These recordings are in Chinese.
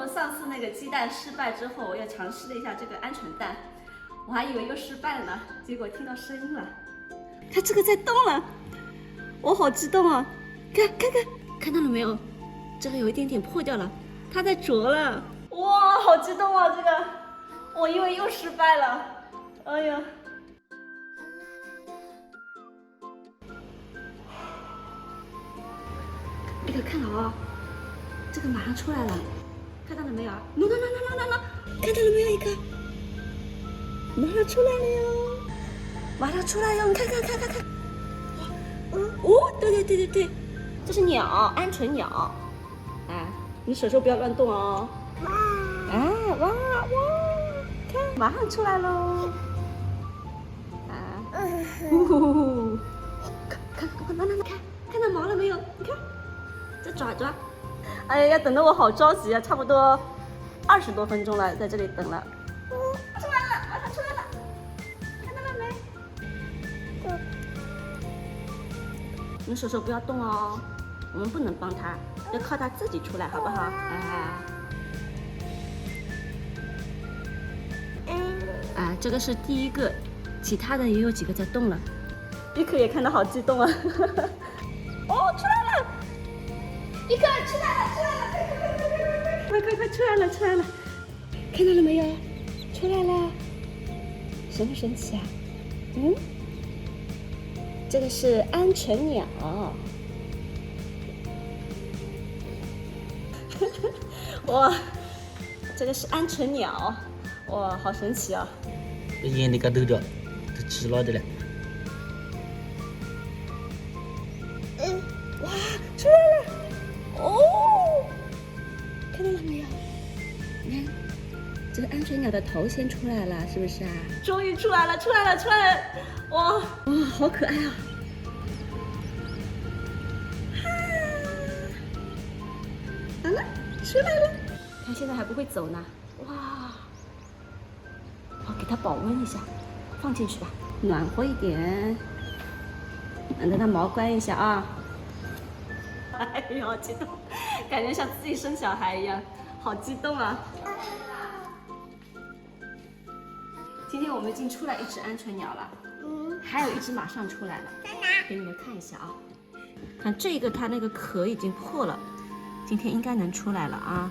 从上次那个鸡蛋失败之后，我又尝试了一下这个鹌鹑蛋，我还以为又失败了呢，结果听到声音了，它这个在动了，我好激动啊！看到了没有？这个有一点点破掉了，它在啄了，哇，好激动啊！这个，我以为又失败了，哎呀。这个看好啊，这个马上出来了，看到了没有？喏，看到了没有？一个，马上出来了哟，马上出来哟！你看，哦，对，这是鸟，鹌鹑鸟，啊，你手不要乱动哦。哇，看，马上出来喽！啊，看到毛了没有？你看。这爪，哎呀，要等得我好着急啊！差不多20多分钟了，在这里等了。出来了，马上出来了，看到了没？你手不要动哦，我们不能帮他，要靠他自己出来，好不好？这个是第一个，其他的也有几个在动了。比克也看得好激动啊！哦，出来了！一个出来了，快出来了！看到了没有？出来了，神不神奇啊？这个是鹌鹑鸟。哇，这个是鹌鹑鸟，哇，好神奇啊！眼那个抖着，都起了的了。哇，出来了！哦，看到了没有？你看，这个鹌鹑鸟的头先出来了，是不是啊？终于出来了！哇，好可爱啊！好了，出来了。它现在还不会走呢。哇，好，给它保温一下，放进去吧，暖和一点。等它毛干一下啊。哎呀，好激动，感觉像自己生小孩一样，好激动啊！今天我们已经出来一只鹌鹑鸟了，还有一只马上出来了，给你们看一下啊。看这个，它那个壳已经破了，今天应该能出来了啊。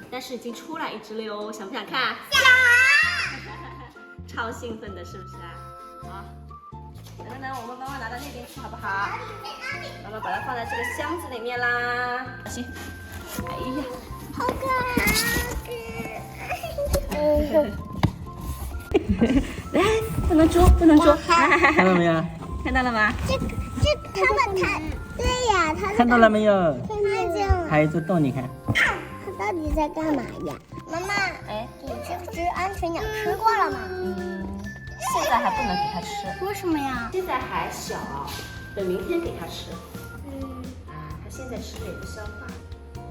但是已经出来一只了哟，想不想看？想！超兴奋的，是不是啊？好。等，我们帮忙拿到那边去，好不好？妈妈把它放在这个箱子里面啦。行。哎呀，好可爱！来，不能捉。看到没有？看到了吗？这他们对呀，他看到了没有？看见了。还有一只洞，你看。它到底在干嘛呀？妈妈，你这只鹌鹑鸟吃过了吗？现在还不能给它吃。为什么呀？现在还小，等明天给它吃。它现在吃的也不消化，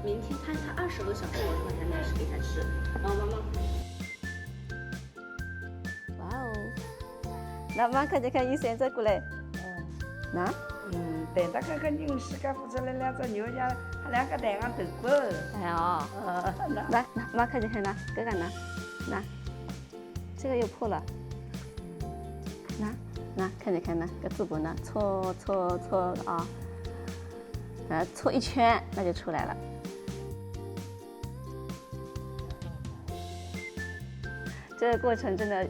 明天看它20多小时以后才能给它吃。妈妈。哇哦！那妈看医生再过来。那？等到看看牛世界孵出来2只牛家，还2个蛋头骨。哎呀，来，妈看那，哥哥拿，这个又破了。拿，看那个嘴巴呢，搓啊，搓一圈，那就出来了。这个过程真的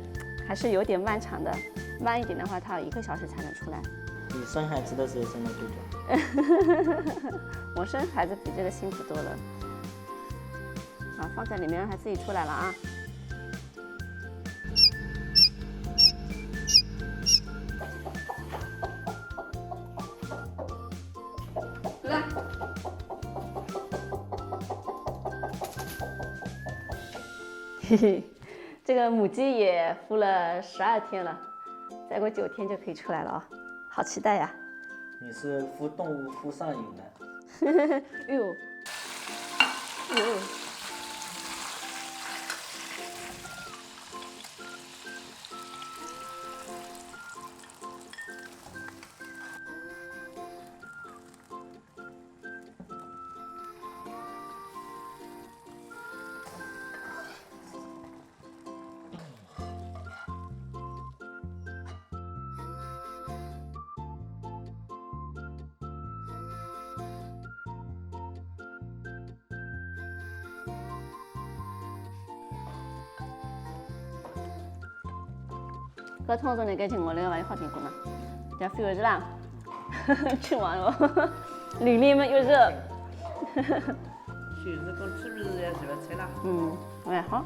还是有点漫长的，慢一点的话，它要1个小时才能出来。你生孩子的时候生了多久？我生孩子比这个辛苦多了。好，放在里面让它自己出来了啊。来，嘿嘿，这个母鸡也孵了12天了，再过9天就可以出来了啊，好期待呀！你是孵动物孵上瘾了？哎呦，搿通常那个情况那个玩意好听过呢，叫飞儿子啦，吃完了，里面又热。就是讲吃不是要是不吃了。还好。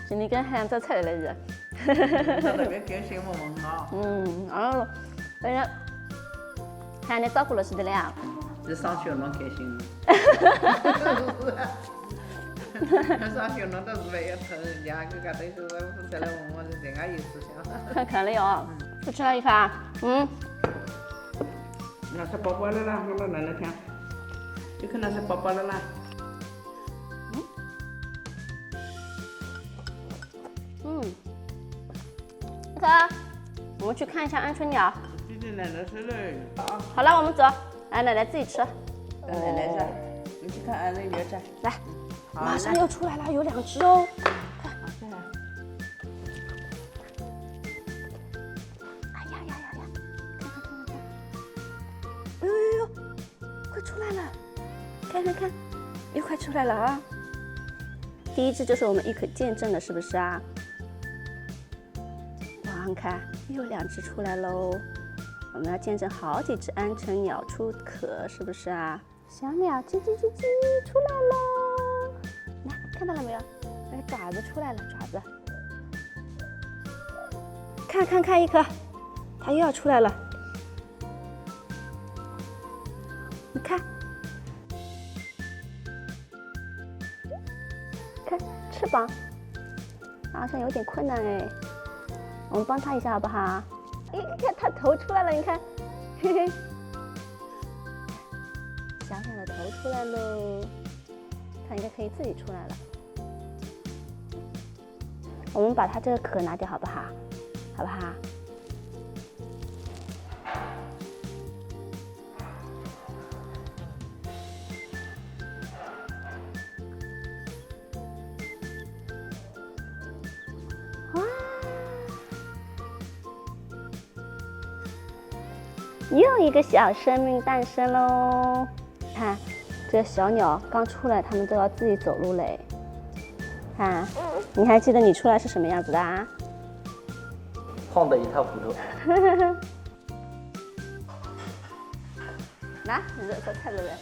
今天跟杭州出来了是。特别开心，我们啊。反正喊你照顾了是的了。这上学侬开心。上学侬倒是不要疼人家，搿家头是付出来我是人家有思想。看了哟，不吃了一发。那是宝宝了啦，我奶奶听，就看那是宝宝了啦。那个，我们去看一下鹌鹑鸟。弟弟奶奶吃嘞。好了，我们走。来，奶奶自己吃。奶奶吃，你去看鹌鹑鸟去。来，马上又出来了，有2只哦。看。哎呀！看。哎呦，快出来了！看，又快出来了啊！第一只就是我们一可见证的，是不是啊？哇，你看又2只出来喽！我们要见证好几只鹌鹑鸟出壳，是不是啊？小鸟叽叽叽叽出来喽！来，看到了没有？那个爪子出来了，爪子。看一颗，它又要出来了。你看，翅膀好像有点困难哎，我们帮它一下好不好？你看它头出来了，你看，嘿嘿，小小的头出来喽，它应该可以自己出来了。我们把它这个壳拿掉好不好？好不好？又一个小生命诞生喽！看，这小鸟刚出来，它们都要自己走路嘞。看，你还记得你出来是什么样子的啊？晃得一塌糊涂。来，你这菜了呗。